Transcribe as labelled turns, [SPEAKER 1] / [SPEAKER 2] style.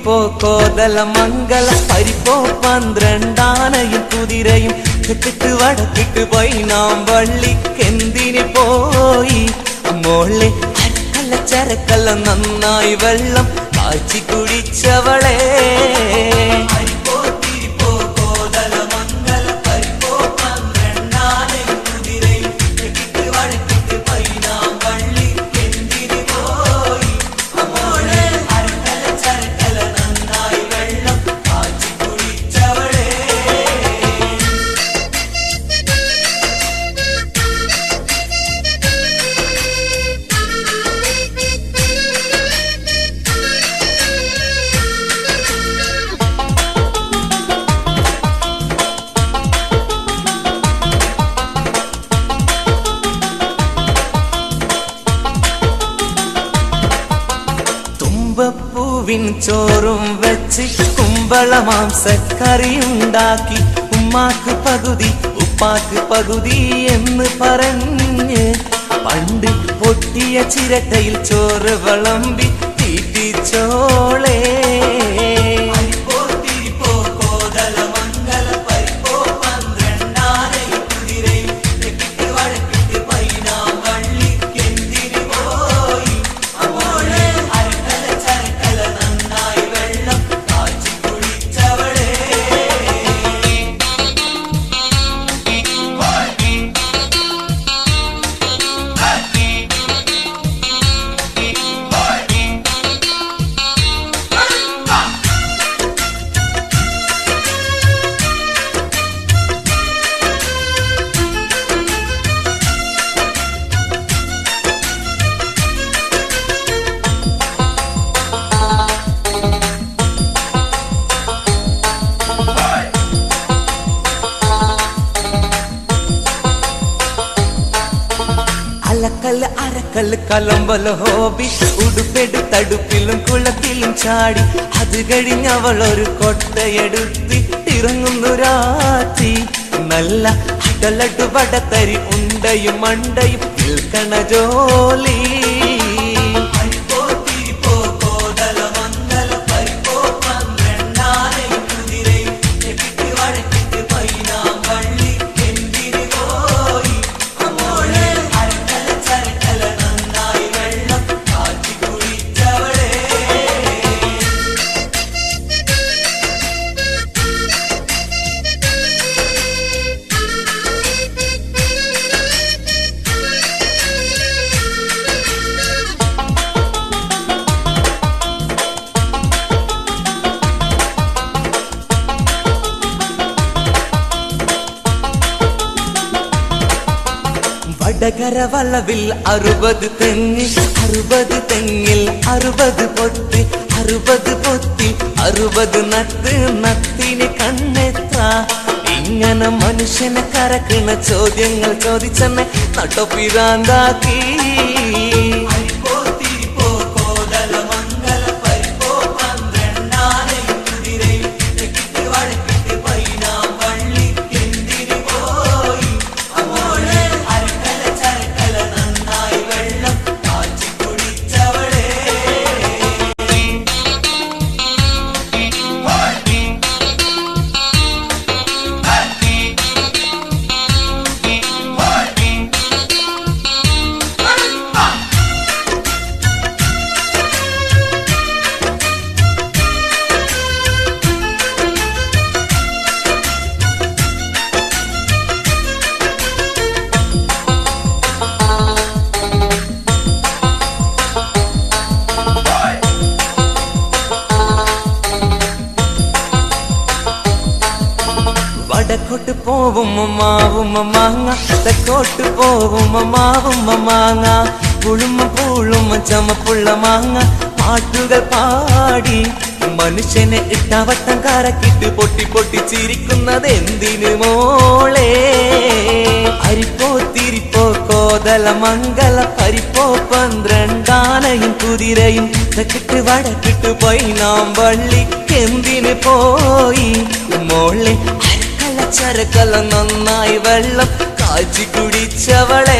[SPEAKER 1] തിരിപ്പോ കോതല മംഗല പരിപ്പോ 12 കുതിരയും തെക്കിട്ട് വടക്കിട്ട് പോയി നാം വള്ളിക്കെന്തിന് പോയി മോളെ അരക്കല്ല ചരക്കല്ല നന്നായി വെള്ളം കാച്ചി കുടിച്ചവളെ പൂവിൻ ചോറും വെച്ച് കുമ്പള മാംസക്കറിയുണ്ടാക്കി ഉമ്മാക്ക് പകുതി ഉപ്പാക്ക് പകുതി എന്ന് പറഞ്ഞ് പണ്ട് പൊട്ടിയ ചിരട്ടയിൽ ചോറ് വിളമ്പി തീറ്റിച്ചോളേ അലക്കല്ല് അരക്കല്ല് കലമ്പല ഹോബി ഉടുപ്പെടുത്തടുപ്പിലും കുളത്തിലും ചാടി അത് കഴിഞ്ഞവളൊരു കൊട്ടയെടുത്തിറങ്ങുന്നു രാത്രി നല്ല അടലട്ടു വടത്തരി ഉണ്ടയും മണ്ടയും നിൽക്കണ ജോലി വടകര വളവിൽ 60 തെങ്ങ് 60 തെങ്ങിൽ 60 പൊത്തി 60 പൊത്തി 60 നത്ത് നത്തിന് കണ്ണെത്ര ഇങ്ങനെ മനുഷ്യനെ കരക്കണ ചോദ്യങ്ങൾ ചോദിച്ചെന്നെ നട്ടൊപ്പിരാന്താക്കി വടക്കോട്ട് പോവും മാവും മാങ്ങ തെക്കോട്ട് പോവും മാവും മാങ്ങ പുളുമ പൂളും ചമപ്പുള്ള മാങ്ങ പാട്ടുകൾ പാടി മനുഷ്യനെ ഇട്ടവട്ടം കറക്കിട്ട് പൊട്ടി പൊട്ടി ചിരിക്കുന്നത് എന്തിനു മോളെ അരിപ്പോ തിരിപ്പോ കോതല മംഗല പരിപ്പോ 12 കുതിരയും തെക്കിട്ട് വടക്കിട്ട് പോയി നാം വള്ളിക്കെന്തിന് പോയി മോളെ അരക്കല ചരക്കല നന്നായി വെള്ളം കാച്ചി കുടിച്ചവളെ